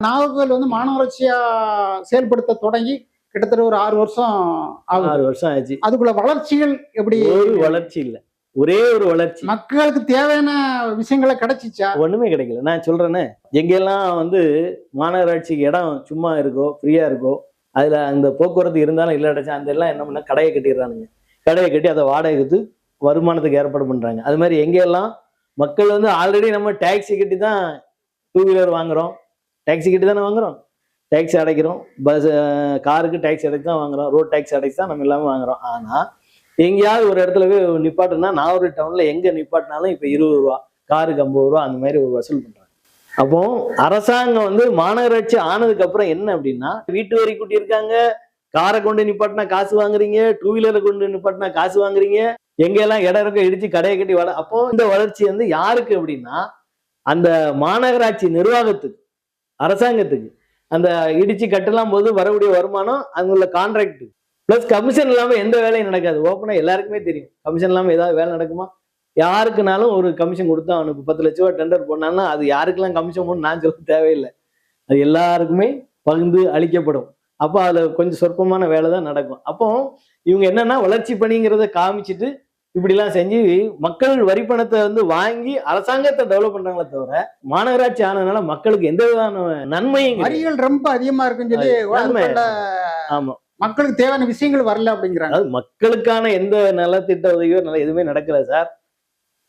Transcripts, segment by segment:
நாகர்கோவில் வந்து மாநகராட்சியா செயல்படுத்த தொடங்கி கிட்டத்தட்ட ஒரு 6 வருஷம் ஆகுது. 6 வருஷம் ஆச்சு. அதுக்குள்ள வளர்ச்சிகள் எப்படி? ஒரு வளர்ச்சி இல்ல. ஒரே ஒரு வளர்ச்சி. மக்களுக்கு தேவையான விஷயங்களை கிடைச்சிச்சா? ஒண்ணுமே கிடைக்கல. நான் சொல்றேனே, எங்கெல்லாம் வந்து மாநகராட்சிக்கு இடம் சும்மா இருக்கோ, ஃப்ரீயா இருக்கோ, அதுல அந்த போக்குவரத்து இருந்தாலும் இல்லாட்டா அந்த எல்லாம் என்ன பண்ண கடையை கட்டிடுறானுங்க. கடையை கட்டி அதை வாடகை கொடுத்து வருமானத்துக்கு ஏற்பாடு பண்றாங்க. அது மாதிரி எங்கெல்லாம் மக்கள் வந்து ஆல்ரெடி நம்ம டாக்ஸி கட்டி தான் 2 வீலர் வாங்குறோம். டாக்ஸி கட்டி தானே வாங்குறோம். டாக்ஸி அடைக்கிறோம். பஸ் காருக்கு டாக்ஸி அடைச்சு தான் வாங்குறோம். ரோட் டாக்ஸி அடைச்சு தான் நம்ம எல்லாமே வாங்குறோம். ஆனா எங்கேயாவது ஒரு இடத்துல போய் நிப்பாட்டுனா நாகூர் டவுன்ல எங்க நிப்பாட்டினாலும் இப்ப 20 ரூபா, காருக்கு 50 ரூபா அந்த மாதிரி ஒரு வசூல் பண்றாங்க. அப்போ அரசாங்கம் வந்து மாநகராட்சி ஆனதுக்கு அப்புறம் என்ன அப்படின்னா, வீட்டு வரி கூட்டி இருக்காங்க, காரை கொண்டு நிப்பாட்டினா காசு வாங்குறீங்க, 2 வீலரை கொண்டு நிப்பாட்டினா காசு வாங்குறீங்க, எங்கெல்லாம் இடம் இருக்க இடிச்சு கடையை கட்டி அப்போ இந்த வளர்ச்சி வந்து யாருக்கு அப்படின்னா அந்த மாநகராட்சி நிர்வாகத்துக்கு, அரசாங்கத்துக்கு. அந்த இடிச்சு கட்டலாம் போது வரக்கூடிய வருமானம் அங்குள்ள கான்ட்ராக்ட் பிளஸ் கமிஷன் இல்லாம எந்த வேலையும் நடக்காது. ஓப்பனா எல்லாருக்குமே தெரியும். கமிஷன் இல்லாம ஏதாவது வேலை நடக்குமா? யாருக்குனாலும் ஒரு கமிஷன் கொடுத்தா அவனுக்கு 10 லட்ச ரூபா டெண்டர் போனான்னா அது யாருக்கெல்லாம் கமிஷன் போடணும் நான் சொல்ல தேவையில்லை. அது எல்லாருக்குமே பகிர்ந்து அளிக்கப்படும். அப்போ அதுல கொஞ்சம் சொற்பமான வேலை தான் நடக்கும். அப்போ இவங்க என்னன்னா வளர்ச்சி பணிங்கிறத காமிச்சிட்டு இப்படிலாம் செஞ்சு மக்கள் வரி பணத்தை வந்து வாங்கி அரசாங்கத்தை டெவலப் பண்றாங்களே தவிர மாநகராட்சி ஆனதுனால மக்களுக்கு எந்த விதமான நன்மையும் வரிகள் ரொம்ப அதிகமா இருக்குன்னு சொல்லி ஆமா மக்களுக்கு தேவையான விஷயங்கள் வரல அப்படிங்கிறாங்க. அது மக்களுக்கான எந்த நலத்திட்ட உதவியோ எதுவுமே நடக்கல சார்.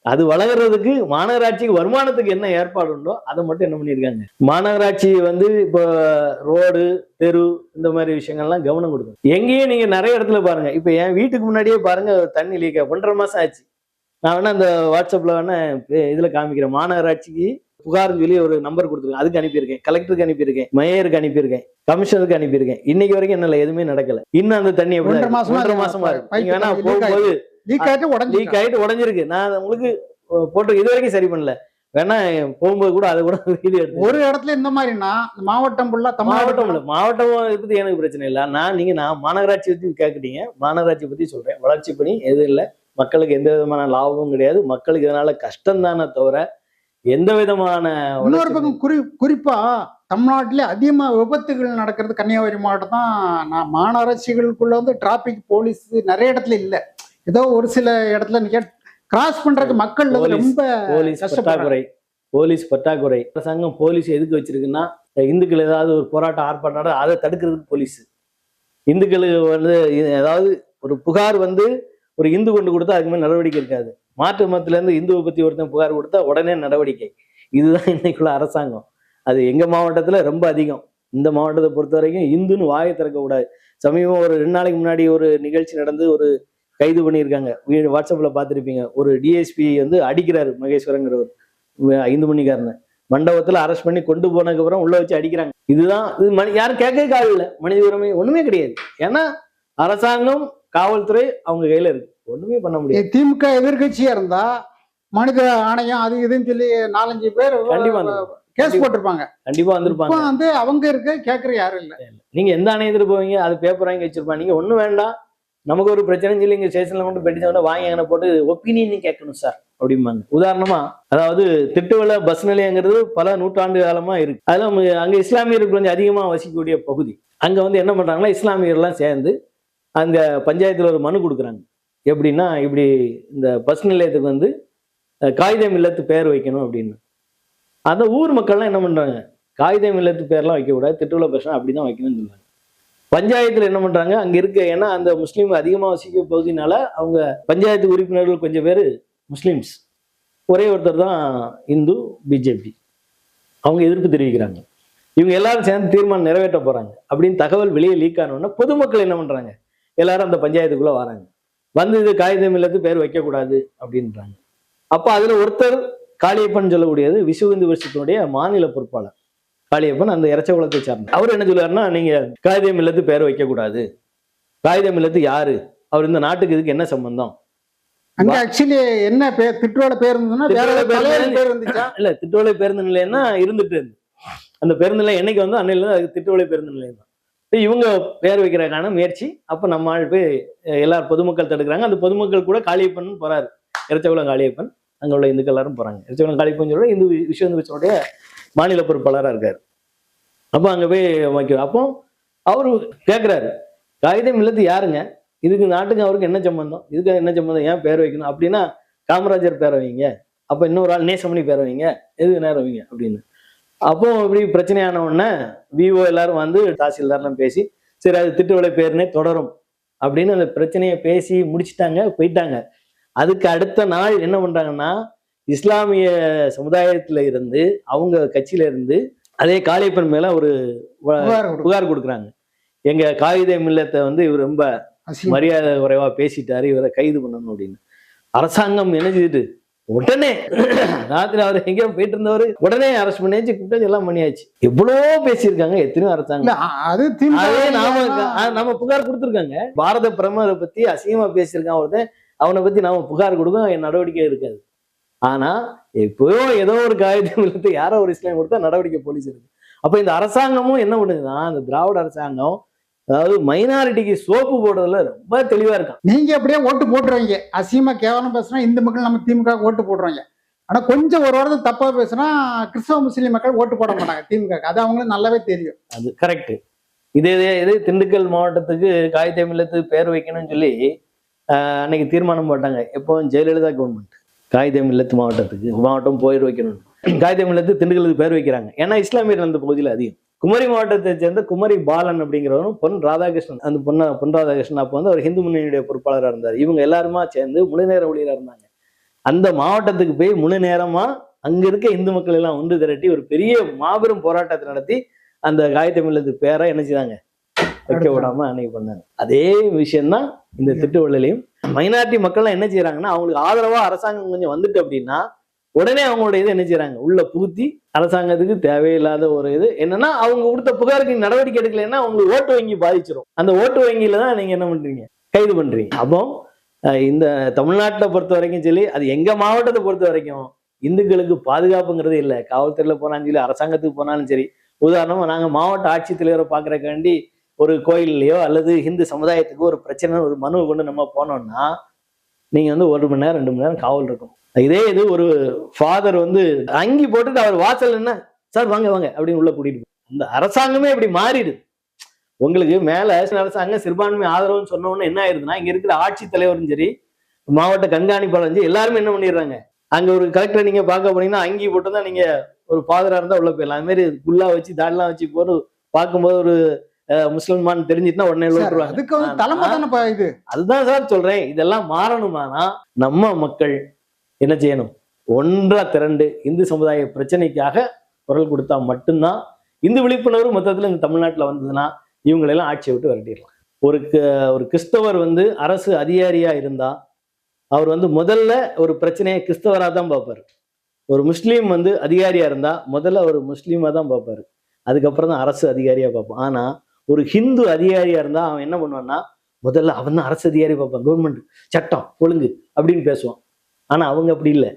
அது வளர்கிறதுக்கு மாநகராட்சிக்கு வருமானத்துக்கு என்ன ஏற்பாடு உண்டோ அதை மட்டும் என்ன பண்ணியிருக்காங்க. மாநகராட்சி வந்து இப்போ ரோடு தெரு இந்த மாதிரி விஷயங்கள்லாம் கவனம் கொடுக்கும். எங்கேயும் நீங்க நிறைய இடத்துல பாருங்க. இப்ப என் வீட்டுக்கு முன்னாடியே பாருங்க தண்ணி லீக் 1.5 மாசம் ஆச்சு. நான் வேணா அந்த வாட்ஸ்அப்ல வேணா இதுல காமிக்கிறேன். மாநகராட்சிக்கு புகார்னு சொல்லி ஒரு நம்பர் கொடுத்துருக்கேன். அதுக்கு அனுப்பியிருக்கேன், கலெக்டருக்கு அனுப்பியிருக்கேன், மேயருக்கு அனுப்பியிருக்கேன், கமிஷனருக்கு அனுப்பியிருக்கேன். இன்னைக்கு வரைக்கும் என்னால எதுவுமே நடக்கல. இன்னும் அந்த தண்ணி 1.5 மாசமா இருக்கு. நீங்க வேணா போகும்போது லீக் ஆயிட்டு உடஞ்சிருக்கு. நான் உங்களுக்கு போட்டு இது வரைக்கும் சரி பண்ணல. வேணா போகும்போது கூட அதை கூட வீடியோ எடுத்து. ஒரு இடத்துல இந்த மாதிரினா மாவட்டம் மாவட்டம் பத்தி எனக்கு பிரச்சனை இல்லை. நான் மாநகராட்சி பத்தி கேட்குறீங்க. மாநகராட்சி பத்தி சொல்றேன். வளர்ச்சி பணி எதுவும் இல்லை. மக்களுக்கு எந்த விதமான லாபமும் கிடையாது. மக்களுக்கு இதனால கஷ்டம் தானே தவிர எந்த விதமான. இன்னொரு பக்கம் குறிப்பா தமிழ்நாட்டிலே அதிகமா விபத்துகள் நடக்கிறது கன்னியாகுமரி மாவட்டம் தான். நான் மாநகராட்சிகளுக்குள்ள வந்து டிராபிக் போலீஸ் நிறைய இடத்துல இல்லை. ஏதோ ஒரு சில இடத்துல நீங்க கிராஸ் பண்றதுக்கு மக்கள் ரொம்ப போலீஸ் பற்றாக்குறை. அரசாங்கம் போலீஸ் எதுக்கு வச்சிருக்குன்னா இந்துக்கள் ஏதாவது ஒரு போராட்டம் ஆர்ப்பாட்டம் அதை தடுக்கிறதுக்கு போலீஸ். இந்துக்களுக்கு வந்து ஏதாவது ஒரு புகார் வந்து ஒரு இந்து கொண்டு கொடுத்தா அதுக்கு மேலே நடவடிக்கை இருக்காது. மாற்று மதத்துல இருந்து இந்துவை பத்தி ஒருத்தன் புகார் கொடுத்தா உடனே நடவடிக்கை. இதுதான் இன்னைக்குள்ள அரசாங்கம். அது எங்க மாவட்டத்துல ரொம்ப அதிகம். இந்த மாவட்டத்தை பொறுத்த வரைக்கும் இந்துன்னு வாயை திறக்க கூடாது. சமீபம் ஒரு 2 நாளைக்கு முன்னாடி ஒரு நிகழ்ச்சி நடந்து ஒரு கைது பண்ணியிருக்காங்க. வாட்ஸ்அப்ல பார்த்துருப்பீங்க. ஒரு டிஎஸ்பி வந்து அடிக்கிறாரு மகேஸ்வரங்கிறவர் இந்து மணிக்காரனை மண்டபத்துல அரெஸ்ட் பண்ணி கொண்டு போனதுக்கு அப்புறம் உள்ள வச்சு அடிக்கிறாங்க. இதுதான் யாரும் கேட்க இல்லை. மனித உரிமை ஒண்ணுமே கிடையாது. ஏன்னா அரசாங்கம் காவல்துறை அவங்க கையில இருக்கு. ஒண்ணுமே பண்ண முடியாது. திமுக எதிர்கட்சியா இருந்தா மனித ஆணையம் அது இதுன்னு சொல்லி 4-5 பேர் கண்டிப்பா கேஸ் போட்டிருப்பாங்க. கண்டிப்பா வந்திருப்பாங்க. வந்து அவங்க இருக்க கேட்கற யாரும் இல்லை. நீங்க எந்த ஆணையத்துக்கு போவீங்க? அது பேப்பர் வாங்கி வச்சிருப்பாங்க. நீங்க ஒண்ணும் வேண்டாம், நமக்கு ஒரு பிரச்சனை சொல்லி இங்க ஸ்டேஷன்ல மட்டும் பெட்டிஷன் வாங்கி அங்கே போட்டு ஒப்பீனியன் கேட்கணும் சார் அப்படிம்பாங்க. உதாரணமா அதாவது திட்டுவள பஸ் நிலையங்கிறது பல நூற்றாண்டு காலமா இருக்கு. அதெல்லாம் அங்க இஸ்லாமியர்கள் கொஞ்சம் அதிகமா வசிக்கக்கூடிய பகுதி. அங்க வந்து என்ன பண்றாங்கன்னா இஸ்லாமியர்லாம் சேர்ந்து அங்க பஞ்சாயத்துல ஒரு மனு கொடுக்குறாங்க. எப்படின்னா இப்படி இந்த பஸ் நிலையத்துக்கு வந்து காகிதம் இல்லத்து பேர் வைக்கணும் அப்படின்னு. அந்த ஊர் மக்கள்லாம் என்ன பண்றாங்க, காகிதம் இல்லத்து பேர்லாம் வைக்கக்கூடாது, திட்டுவள பஸ் அப்படிதான் வைக்கணும்னு சொல்றாங்க. பஞ்சாயத்துல என்ன பண்றாங்க, அங்க இருக்க ஏன்னா அந்த முஸ்லீம் அதிகமா வசிக்க பகுதினால அவங்க பஞ்சாயத்து உறுப்பினர்கள் கொஞ்சம் பேர் முஸ்லிம்ஸ், ஒரே ஒருத்தர் தான் இந்து பிஜேபி. அவங்க எதிர்ப்பு தெரிவிக்கிறாங்க. இவங்க எல்லாரும் சேர்ந்து தீர்மானம் நிறைவேற்ற போறாங்க அப்படின்னு தகவல் வெளியே லீக் ஆனோன்னா பொதுமக்கள் என்ன பண்றாங்க, எல்லாரும் அந்த பஞ்சாயத்துக்குள்ள வராங்க. வந்து இது காகிதம் இல்லத்து பேர் வைக்கக்கூடாது அப்படின்றாங்க. அப்போ அதுல ஒருத்தர் காளியப்பன் சொல்லக்கூடியது விஸ்வ இந்து பரிஷத்தினுடைய மாநில பொறுப்பாளர் காளியப்பன், அந்த இறச்சகுளத்தை சார்ந்த. அவர் என்ன சொல்லுவாருன்னா, நீங்க காகிதம் இல்லத்து பேர் வைக்கக்கூடாது. காகிதம் இல்லத்து யாரு, அவர் இந்த நாட்டுக்கு இதுக்கு என்ன சம்பந்தம்? அங்க ஆக்சுவலி என்ன பேர் திட்டுவள பேர் இருந்ததுன்னா பேர் இருந்துச்சா? இல்ல, திட்டுவளை பேருந்து நிலையம்னா இருந்துட்டு இருந்து. அந்த பேருந்து நிலையம் என்னைக்கு வந்து அன்னையில இருந்து அதுக்கு திட்டுவளை பேருந்து நிலையம் தான். இவங்க பேர் வைக்கிறதுக்கான முயற்சி. அப்ப நம்ம ஆள் போய் எல்லாரும் பொதுமக்கள் தடுக்கிறாங்க. அந்த பொதுமக்கள் கூட காளியப்பன் போறாரு, இறச்சகுளம் காளியப்பன். அங்க உள்ள இந்துக்கள் எல்லாரும் போறாங்க. இறச்சகுளம் காளியப்பன் சொல்ற இந்து விஸ்வ இந்து பரிஷத்தினுடைய மாநில பொறுப்பாளராக இருக்காரு. அப்போ அங்கே போய் வைக்கிறோம். அப்போ அவரு கேட்குறாரு, காகிதே மில்லத்து யாருங்க, இதுக்கு நாட்டுக்கு அவருக்கு என்ன சம்பந்தம், இதுக்கு என்ன சம்பந்தம், ஏன் பேர் வைக்கணும் அப்படின்னா, காமராஜர் பேரை வைங்க, அப்போ இன்னொரு ஆள் நேசமணி பேரை வைங்க, எதுக்கு நேரம் வைங்க அப்படின்னு. அப்போ இப்படி பிரச்சனையான உடனே விஓ எல்லாரும் வந்து தாசில்தார்லாம் பேசி, சரி அது திட்டுவிளை பேருனே தொடரும் அப்படின்னு அந்த பிரச்சனையை பேசி முடிச்சுட்டாங்க, போயிட்டாங்க. அதுக்கு அடுத்த நாள் என்ன பண்றாங்கன்னா, இஸ்லாமிய சமுதாயத்துல இருந்து அவங்க கட்சியில இருந்து அதே காளியப்பன் மேல ஒரு புகார் கொடுக்குறாங்க. எங்க காகிதே மில்லத்தை வந்து இவர் ரொம்ப மரியாதை குறைவா பேசிட்டாரு, இவரை கைது பண்ணணும் அப்படின்னு. அரசாங்கம் என்ன செய்யுது, உடனே ராத்திரி அவர் எங்கேயோ போயிட்டு இருந்தவர் உடனே அரெஸ்ட் பண்ணியாச்சு, கூப்பிட்டு எல்லாம் பண்ணியாச்சு. எவ்வளவோ பேசியிருக்காங்க எத்தனையோ அரசாங்கம். அதே நாம புகார் கொடுத்துருக்காங்க. பாரத பிரதமரை பத்தி அசிங்கமா பேசியிருக்கான் ஒருத்தன், அவனை பத்தி நாம புகார் கொடுக்க நடவடிக்கை இருக்காது. ஆனா எப்பயோ ஏதோ ஒரு காகிதம் யாரோ ஒரு இஸ்லாம் கொடுத்தா நடவடிக்கை போலீஸ் இருக்கு. அப்ப இந்த அரசாங்கமும் என்ன பண்ணுதுன்னா, இந்த திராவிட அரசாங்கம் அதாவது மைனாரிட்டிக்கு சோப்பு போடுறதுல ரொம்ப தெளிவா இருக்கான். நீங்க அப்படியே ஓட்டு போட்டுருவீங்க, அசிங்கமா கேவலம் பேசுனா இந்து மக்கள் நம்ம திமுக ஓட்டு போடுறாங்க. ஆனா கொஞ்சம் ஒரு வாரத்தை தப்பா பேசுனா கிறிஸ்தவ முஸ்லீம் மக்கள் ஓட்டு போட மாட்டாங்க திமுக. அது அவங்களுக்கு நல்லாவே தெரியும். அது கரெக்ட். இதே திண்டுக்கல் மாவட்டத்துக்கு காகிதே மில்லத்துக்கு பேர் வைக்கணும்னு சொல்லி அன்னைக்கு தீர்மானம் போட்டாங்க. எப்போ ஜெயலலிதா கவர்மெண்ட் காகிதே மில்லத்து மாவட்டம் பேர் வைக்கணும். காகிதே மில்லத்து திண்டுக்கலுக்கு பேர் வைக்கிறாங்க. ஏன்னா இஸ்லாமியர் அந்த பகுதியில் அதிகம். குமரி மாவட்டத்தை சேர்ந்த குமரி பாலன் அப்படிங்கிறவரும் பொன் ராதாகிருஷ்ணன், அந்த பொன் ராதாகிருஷ்ணன் அப்போ வந்து அவர் ஹிந்து முன்னணியுடைய பொறுப்பாளராக இருந்தார். இவங்க எல்லாருமா சேர்ந்து முழு நேர ஊழியராக இருந்தாங்க. அந்த மாவட்டத்துக்கு போய் முழு நேரமா அங்க இருக்க இந்து மக்கள் எல்லாம் ஒன்று திரட்டி ஒரு பெரிய மாபெரும் போராட்டத்தை நடத்தி அந்த காகிதே மில்லத்து பேரை என்ன செய்தாங்க, வைக்க விடாம அன்னைக்கு பண்ணாங்க. அதே விஷயம்தான் இந்த திட்டுவள்ளிலையும். மைனாரிட்டி மக்கள்லாம் என்ன செய்யறாங்கன்னா, அவங்களுக்கு ஆதரவா அரசாங்கம் கொஞ்சம் வந்துட்டு அப்படின்னா உடனே அவங்களோட இது என்ன செய்யறாங்க, உள்ள புகுத்தி அரசாங்கத்துக்கு தேவையில்லாத ஒரு இது என்னன்னா, அவங்க கொடுத்த புகாருக்கு நடவடிக்கை எடுக்கலைன்னா அவங்களுக்கு ஓட்டு வங்கி பாதிச்சிடும். அந்த ஓட்டு வங்கியில தான் நீங்க என்ன பண்றீங்க, கைது பண்றீங்க. அப்போ இந்த தமிழ்நாட்டை பொறுத்த வரைக்கும் சொல்லி, அது எங்க மாவட்டத்தை பொறுத்த வரைக்கும் இந்துக்களுக்கு பாதுகாப்புங்கிறது இல்லை. காவல்துறையில போனாலும் சரி, அரசாங்கத்துக்கு போனாலும் சரி. உதாரணமா நாங்க மாவட்ட ஆட்சித்தலைவரை பாக்குறக்காண்டி ஒரு கோயில்லையோ அல்லது இந்து சமுதாயத்துக்கு ஒரு பிரச்சனை ஒரு மனுவை கொண்டு நம்ம போனோம்னா நீங்க வந்து 1 மணி நேரம் 2 மணி நேரம் காவல் இருக்கும். இதே இது ஒரு ஃபாதர் வந்து அங்கி போட்டுட்டு அவர் வாசல் என்ன சார் வாங்க வாங்க அப்படின்னு உள்ள கூட்டிட்டு போய் அந்த அரசாங்கமே இப்படி மாறிடுது. உங்களுக்கு மேல அரசாங்கம் சிறுபான்மை ஆதரவுன்னு சொன்ன உடனே என்ன ஆயிருதுன்னா, இங்க இருக்கிற ஆட்சித்தலைவரும் சரி, மாவட்ட கண்காணிப்பாளரும் சரி, எல்லாருமே என்ன பண்ணிடுறாங்க, அங்க ஒரு கலெக்டரை நீங்க பார்க்க போனீங்கன்னா அங்கி போட்டு தான் நீங்க ஒரு ஃபாதரா இருந்தா உள்ள போயிடலாம். அது மாதிரி குல்லா வச்சு தாடெல்லாம் வச்சு போட்டு பார்க்கும்போது ஒரு முஸ்லிமான் தெரிஞ்சிட்டுனா உடனே இது. அதுதான் சார் சொல்றேன், இதெல்லாம் மாறணுமானா நம்ம மக்கள் என்ன செய்யணும், ஒன்றா திரண்டு இந்து சமுதாய பிரச்சனைக்காக குரல் கொடுத்தா மட்டும்தான் இந்து விழிப்புணர்வு மொத்தத்துல இந்த தமிழ்நாட்டுல வந்ததுன்னா இவங்களெல்லாம் ஆட்சியை விட்டு விரட்டிடலாம். ஒரு கிறிஸ்தவர் வந்து அரசு அதிகாரியா இருந்தா அவர் வந்து முதல்ல ஒரு பிரச்சனையை கிறிஸ்தவரா தான் பார்ப்பாரு. ஒரு முஸ்லீம் வந்து அதிகாரியா இருந்தா முதல்ல ஒரு முஸ்லீமா தான் பார்ப்பாரு, அதுக்கப்புறம் தான் அரசு அதிகாரியா பார்ப்பான். ஆனா ஒரு ஹிந்து அதிகாரியா இருந்தா அவன் என்ன பண்ணுவான்னா, முதல்ல அவன் தான் அரசு அதிகாரி பார்ப்பான், கவர்மெண்ட் சட்டம் ஒழுங்கு அப்படின்னு பேசுவான். ஆனா அவங்க அப்படி இல்லை.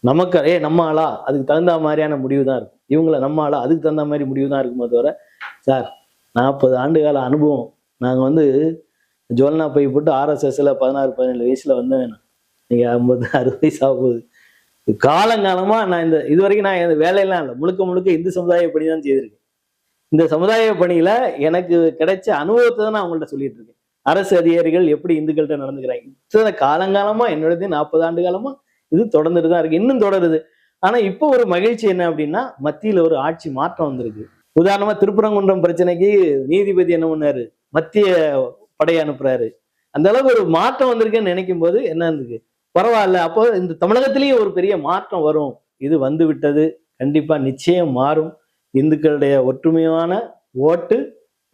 நமக்கு நம்ம ஆளா அதுக்கு தகுந்த மாதிரியான முடிவு தான் இருக்கும், இவங்களை நம்ம ஆளா அதுக்கு தகுந்த மாதிரி முடிவு தான் இருக்குமே தவிர, சார் 40 ஆண்டு கால அனுபவம், நாங்க வந்து ஜோல்னா போய் போட்டு RSSல 16-17 வயசுல வந்தேன், நீங்க 50-60 வயசு ஆக போகுது. காலங்காலமா நான் இது வரைக்கும் நான் இந்த வேலையெல்லாம் இல்லை, முழுக்க இந்து சமுதாய பணி தான் செய்திருக்கேன். இந்த சமுதாய பணியில எனக்கு கிடைச்ச அனுபவத்தை தான் நான் அவங்கள்ட்ட சொல்லிட்டு இருக்கேன். அரசு அதிகாரிகள் எப்படி இந்துக்கள்கிட்ட நடந்துக்கிறாங்க, இத்தனை காலங்காலமா என்னோடது 40 ஆண்டு காலமா இது தொடர்ந்துட்டு தான் இருக்கு, இன்னும் தொடருது. ஆனா இப்போ ஒரு மகிழ்ச்சி என்ன அப்படின்னா, மத்தியில ஒரு ஆட்சி மாற்றம் வந்திருக்கு. உதாரணமா திருப்பரங்குன்றம் பிரச்சனைக்கு நீதிபதி என்ன பண்ணாரு, மத்திய படையை அனுப்புறாரு. அந்த அளவுக்கு ஒரு மாற்றம் வந்திருக்குன்னு நினைக்கும் போது என்ன இருக்கு, பரவாயில்ல. அப்போ இந்த தமிழகத்திலேயே ஒரு பெரிய மாற்றம் வரும். இது வந்து விட்டது, கண்டிப்பா நிச்சயம் மாறும். இந்துக்களுடைய ஒற்றுமையான ஓட்டு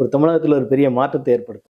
ஒரு தமிழகத்துல ஒரு பெரிய மாற்றத்தை ஏற்படுத்தும்.